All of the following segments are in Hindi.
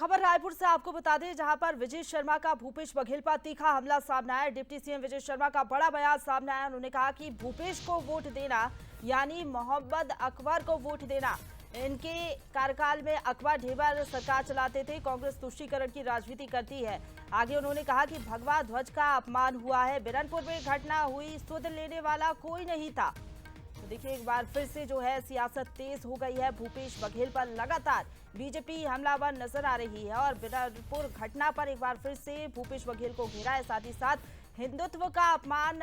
खबर रायपुर से आपको बता दें, जहां पर विजय शर्मा का भूपेश बघेल पर तीखा हमला सामने आया। डिप्टी सीएम विजय शर्मा का बड़ा बयान सामने आया। उन्होंने कहा कि भूपेश को वोट देना यानी मोहम्मद अकबर को वोट देना। इनके कार्यकाल में अकबर ढेबर सरकार चलाते थे। कांग्रेस तुष्टीकरण की राजनीति करती है। आगे उन्होंने कहा कि भगवा ध्वज का अपमान हुआ है। बिरनपुर में घटना हुई, सुध लेने वाला कोई नहीं था। तो देखिए, एक बार फिर से जो है सियासत तेज हो गई है। भूपेश बघेल पर लगातार बीजेपी हमलावर नजर आ रही है और बिरनपुर घटना पर एक बार फिर से भूपेश बघेल को घेरा है। साथ ही साथ हिंदुत्व का अपमान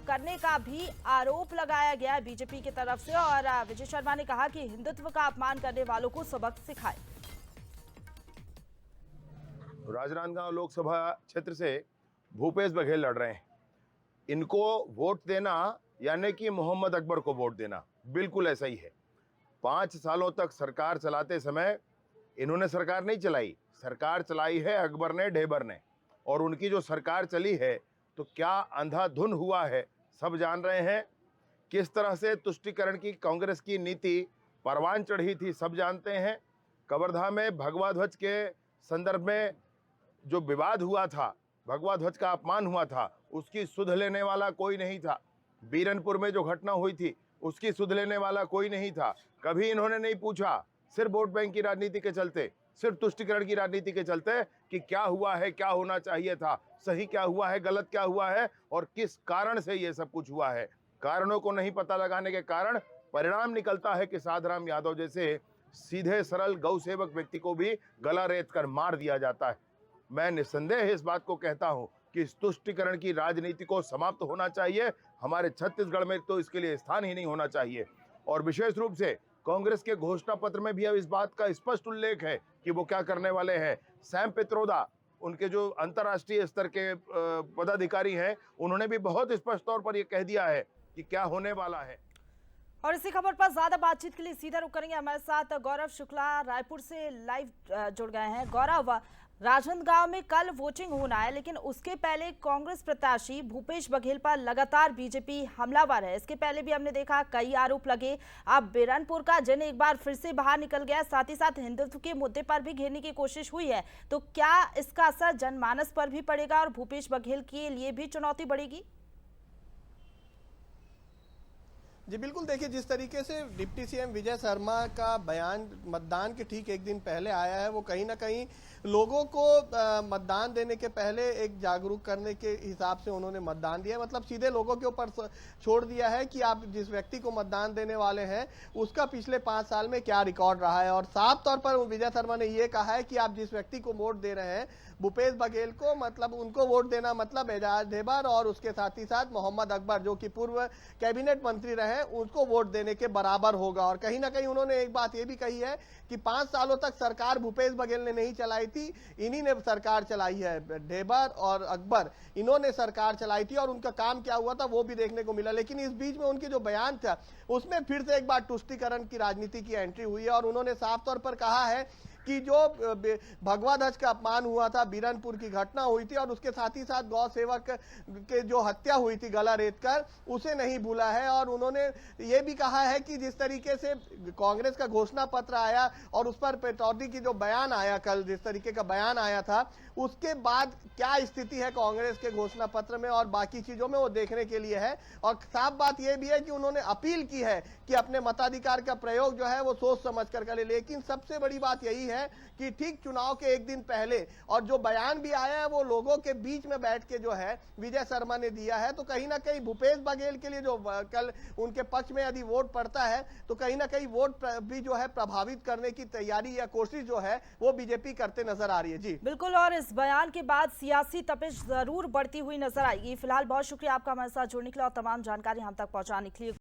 करने का भी आरोप लगाया गया है बीजेपी की तरफ से। और विजय शर्मा ने कहा कि हिंदुत्व का अपमान करने वालों को सबक सिखाए। राजनांदगांव लोकसभा क्षेत्र से भूपेश बघेल लड़ रहे हैं। इनको वोट देना यानी कि मोहम्मद अकबर को वोट देना, बिल्कुल ऐसा ही है। 5 सालों तक सरकार चलाते समय इन्होंने सरकार नहीं चलाई, सरकार चलाई है अकबर ने, ढेबर ने। और उनकी जो सरकार चली है तो क्या अंधाधुन हुआ है, सब जान रहे हैं। किस तरह से तुष्टीकरण की कांग्रेस की नीति परवान चढ़ी थी, सब जानते हैं। कवर्धा में भगवा ध्वज के संदर्भ में जो विवाद हुआ था, भगवा ध्वज का अपमान हुआ था, उसकी सुध लेने वाला कोई नहीं था। बीरनपुर में जो घटना हुई थी उसकी सुध लेने वाला कोई नहीं था। कभी इन्होंने नहीं पूछा, सिर्फ वोट बैंक की राजनीति के चलते, सिर्फ तुष्टीकरण की राजनीति के चलते कि क्या हुआ है, क्या होना चाहिए था, सही क्या हुआ है, गलत क्या हुआ है और किस कारण से ये सब कुछ हुआ है। कारणों को नहीं पता लगाने के कारण परिणाम निकलता है कि साधराम यादव जैसे सीधे सरल गौ सेवक व्यक्ति को भी गला रेत कर मार दिया जाता है। मैं निस्संदेह इस बात को कहता हूं कि इस तुष्टीकरण की राजनीति को समाप्त होना चाहिए। हमारे छत्तीसगढ़ में तो इसके लिए स्थान ही नहीं होना चाहिए। और विशेष रूप से कांग्रेस के घोषणा पत्र में भी अब इस बात का स्पष्ट उल्लेख है कि वो क्या करने वाले हैं। सैम पित्रोदा, उनके जो अंतर्राष्ट्रीय स्तर के पदाधिकारी हैं, उन्होंने भी बहुत स्पष्ट तौर पर यह कह दिया है कि क्या होने वाला है। और इसी खबर पर ज्यादा बातचीत के लिए सीधा रुक करेंगे। हमारे साथ गौरव शुक्ला रायपुर से लाइव जुड़ गए हैं। गौरव, राजनांदगांव में कल वोटिंग होना है, लेकिन उसके पहले कांग्रेस प्रत्याशी भूपेश बघेल पर लगातार बीजेपी हमलावर है। इसके पहले भी हमने देखा कई आरोप लगे। अब बिरनपुर का जन एक बार फिर से बाहर निकल गया। साथ ही साथ हिंदुत्व के मुद्दे पर भी घेरने की कोशिश हुई है। तो क्या इसका असर जनमानस पर भी पड़ेगा और भूपेश बघेल के लिए भी चुनौती बढ़ेगी? जी बिल्कुल, देखिए जिस तरीके से डिप्टी सीएम विजय शर्मा का बयान मतदान के ठीक एक दिन पहले आया है, वो कहीं ना कहीं लोगों को मतदान देने के पहले एक जागरूक करने के हिसाब से उन्होंने मतदान दिया। मतलब सीधे लोगों के ऊपर छोड़ दिया है कि आप जिस व्यक्ति को मतदान देने वाले हैं उसका पिछले 5 साल में क्या रिकॉर्ड रहा है। और साफ तौर पर विजय शर्मा ने ये कहा है कि आप जिस व्यक्ति को वोट दे रहे हैं भूपेश बघेल को, मतलब उनको वोट देना मतलब एजाज ढेबर और उसके साथ ही साथ मोहम्मद अकबर जो कि पूर्व कैबिनेट मंत्री रहे, उसको वोट देने के बराबर होगा। और कहीं ना कहीं उन्होंने एक बात ये भी कही है कि 5 सालों तक सरकार भूपेश बघेल ने नहीं चलाई थी, इन्हीं ने सरकार चलाई है। ढेबर और अकबर इन्होंने सरकार चलाई थी और उनका काम क्या हुआ था वो भी देखने को मिला। लेकिन इस बीच में उनके जो बयान था उसमें फिर से एक बार तुष्टीकरण की राजनीति की एंट्री हुई है। और उन्होंने साफ तौर पर कहा है कि जो भगवा ध्वज का अपमान हुआ था, बीरनपुर की घटना हुई थी और उसके साथ ही साथ गौ सेवक के जो हत्या हुई थी गला रेत कर, उसे नहीं भूला है। और उन्होंने ये भी कहा है कि जिस तरीके से कांग्रेस का घोषणा पत्र आया और उस पर पेटौदी की जो बयान आया, कल जिस तरीके का बयान आया था, उसके बाद क्या स्थिति है कांग्रेस के घोषणा पत्र में और बाकी चीजों में वो देखने के लिए है। और साफ बात यह भी है कि उन्होंने अपील की है कि अपने मताधिकार का प्रयोग जो है वो सोच समझ कर करें। लेकिन सबसे बड़ी बात यही है कि ठीक चुनाव के एक दिन पहले और जो बयान भी आया है वो लोगों के बीच में बैठ के जो है विजय शर्मा ने दिया है। तो कहीं ना कहीं भूपेश बघेल के लिए जो कल उनके पक्ष में यदि वोट पड़ता है तो कहीं ना कहीं वोट भी जो है प्रभावित करने की तैयारी या कोशिश जो है वो बीजेपी करते नजर आ रही है। जी बिल्कुल, और इस बयान के बाद सियासी तपिश जरूर बढ़ती हुई नजर आएगी। फिलहाल बहुत शुक्रिया आपका हमारे साथ जुड़ने के लिए और तमाम जानकारी हम तक पहुंचाने के लिए।